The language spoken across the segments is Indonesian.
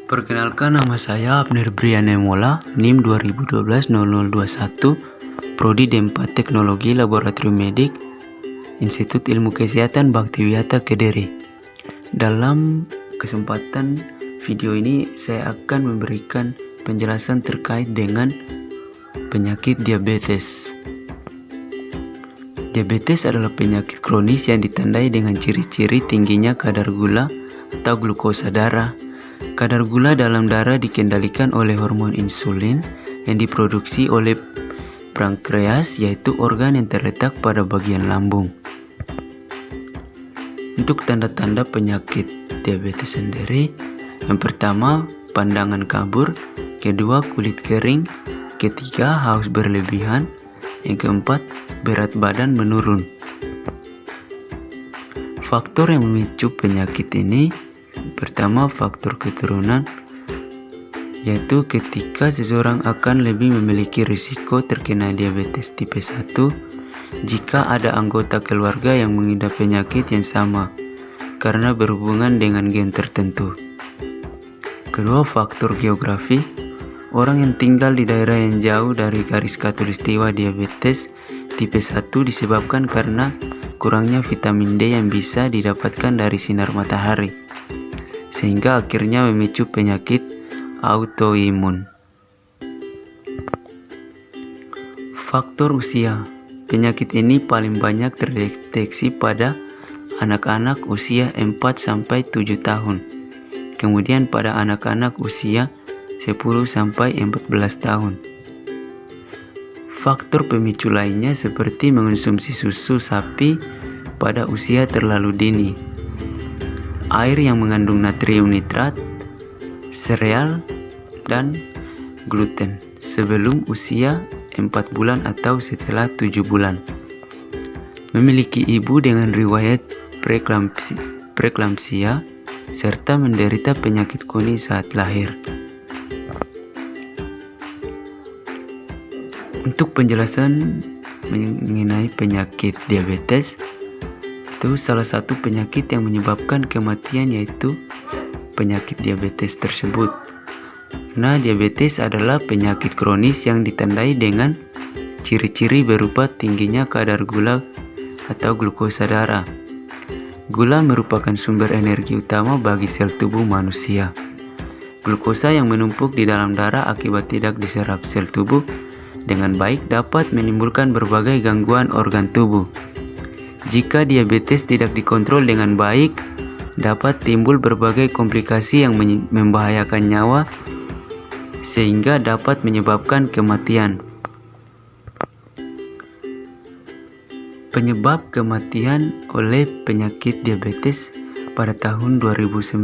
Perkenalkan, nama saya Abner Brian Emola, NIM 2012-0021, Prodi D4 Teknologi Laboratorium Medik, Institut Ilmu Kesehatan Bhaktiwiyata Kediri. Dalam kesempatan video ini saya akan memberikan penjelasan terkait dengan penyakit diabetes. Diabetes adalah penyakit kronis yang ditandai dengan ciri-ciri tingginya kadar gula atau glukosa darah. Kadar gula dalam darah dikendalikan oleh hormon insulin yang diproduksi oleh pankreas, yaitu organ yang terletak pada bagian lambung. Untuk tanda-tanda penyakit diabetes sendiri, yang pertama pandangan kabur, kedua kulit kering, ketiga haus berlebihan, yang keempat berat badan menurun. Faktor yang memicu penyakit ini, pertama faktor keturunan, yaitu ketika seseorang akan lebih memiliki risiko terkena diabetes tipe 1 jika ada anggota keluarga yang mengidap penyakit yang sama karena berhubungan dengan gen tertentu. Kedua, faktor geografi. Orang yang tinggal di daerah yang jauh dari garis khatulistiwa diabetes tipe 1 disebabkan karena kurangnya vitamin D yang bisa didapatkan dari sinar matahari, sehingga akhirnya memicu penyakit autoimun. Faktor usia. Penyakit ini paling banyak terdeteksi pada anak-anak usia 4-7 tahun. Kemudian pada anak-anak usia 10-14 tahun. Faktor pemicu lainnya seperti mengonsumsi susu sapi pada usia terlalu dini, air yang mengandung natrium nitrat, sereal, dan gluten sebelum usia 4 bulan atau setelah 7 bulan. Memiliki ibu dengan riwayat preeklamsia serta menderita penyakit kronis saat lahir. Untuk penjelasan mengenai penyakit diabetes, itu salah satu penyakit yang menyebabkan kematian, yaitu penyakit diabetes tersebut. Nah, diabetes adalah penyakit kronis yang ditandai dengan ciri-ciri berupa tingginya kadar gula atau glukosa darah. Gula merupakan sumber energi utama bagi sel tubuh manusia. Glukosa yang menumpuk di dalam darah akibat tidak diserap sel tubuh dengan baik dapat menimbulkan berbagai gangguan organ tubuh. Jika diabetes tidak dikontrol dengan baik, dapat timbul berbagai komplikasi yang membahayakan nyawa sehingga dapat menyebabkan kematian. Penyebab kematian oleh penyakit diabetes pada tahun 2019.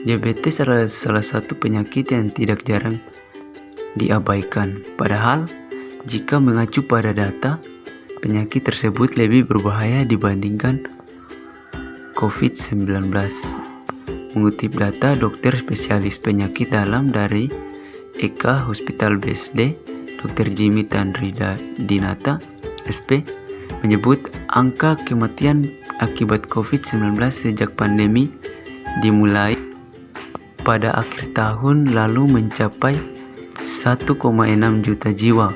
Diabetes adalah salah satu penyakit yang tidak jarang diabaikan. Padahal, jika mengacu pada data, penyakit tersebut lebih berbahaya dibandingkan COVID-19. Mengutip data dokter spesialis penyakit dalam dari Eka Hospital BSD, Dr. Jimmy Tandri Dinata, SP, menyebut angka kematian akibat COVID-19 sejak pandemi dimulai pada akhir tahun lalu mencapai 1,6 juta jiwa.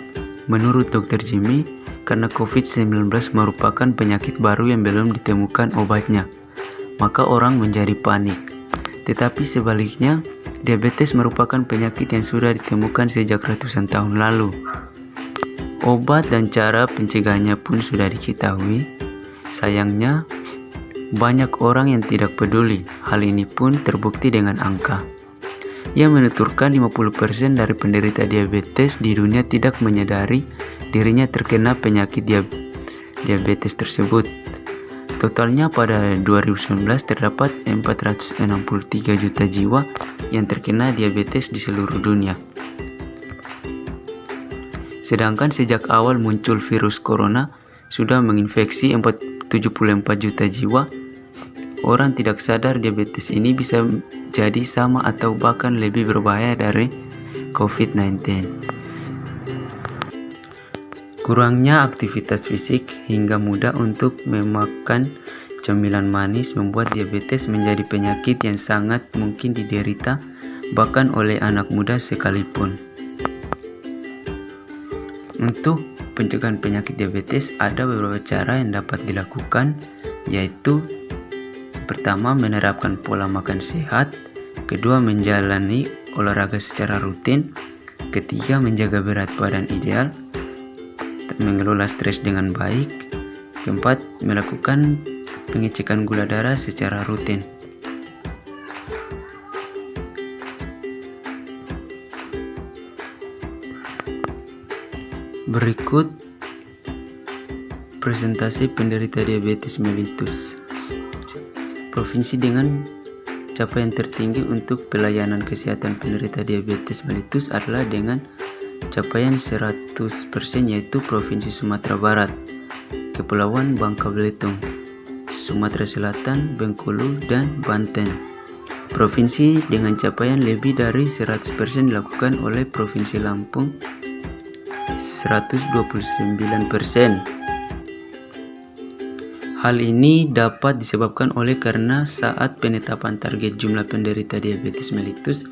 Menurut Dr. Jimmy, karena COVID-19 merupakan penyakit baru yang belum ditemukan obatnya, maka orang menjadi panik. Tetapi sebaliknya, diabetes merupakan penyakit yang sudah ditemukan sejak ratusan tahun lalu. Obat dan cara pencegahannya pun sudah diketahui. Sayangnya, banyak orang yang tidak peduli. Hal ini pun terbukti dengan angka yang menuturkan 50% dari penderita diabetes di dunia tidak menyadari dirinya terkena penyakit diabetes tersebut. Totalnya pada 2019 terdapat 463 juta jiwa yang terkena diabetes di seluruh dunia. Sedangkan sejak awal muncul virus corona sudah menginfeksi 74 juta jiwa. Orang tidak sadar diabetes ini bisa jadi sama atau bahkan lebih berbahaya dari COVID-19. Kurangnya aktivitas fisik hingga mudah untuk memakan camilan manis membuat diabetes menjadi penyakit yang sangat mungkin diderita bahkan oleh anak muda sekalipun. Untuk pencegahan penyakit diabetes ada beberapa cara yang dapat dilakukan, yaitu pertama, menerapkan pola makan sehat, kedua, menjalani olahraga secara rutin, ketiga, menjaga berat badan ideal, mengelola stres dengan baik, keempat, melakukan pengecekan gula darah secara rutin. Berikut presentasi penderita diabetes mellitus. Provinsi dengan capaian tertinggi untuk pelayanan kesehatan penderita diabetes mellitus adalah dengan capaian 100%, yaitu Provinsi Sumatera Barat, Kepulauan Bangka Belitung, Sumatera Selatan, Bengkulu, dan Banten. Provinsi dengan capaian lebih dari 100% dilakukan oleh Provinsi Lampung, 129%. Hal ini dapat disebabkan karena saat penetapan target jumlah penderita diabetes mellitus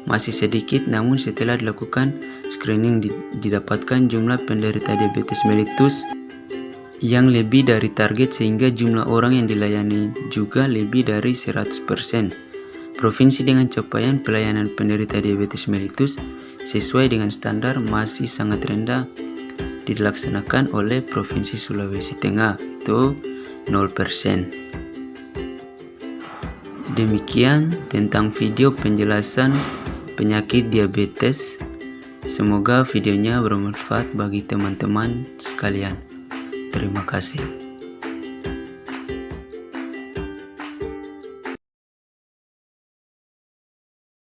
masih sedikit, namun setelah dilakukan screening didapatkan jumlah penderita diabetes mellitus yang lebih dari target sehingga jumlah orang yang dilayani juga lebih dari 100%. Provinsi dengan capaian pelayanan penderita diabetes mellitus sesuai dengan standar masih sangat rendah dilaksanakan oleh Provinsi Sulawesi Tengah, itu 0%. Demikian tentang video penjelasan penyakit diabetes. Semoga videonya bermanfaat bagi teman-teman sekalian. Terima kasih.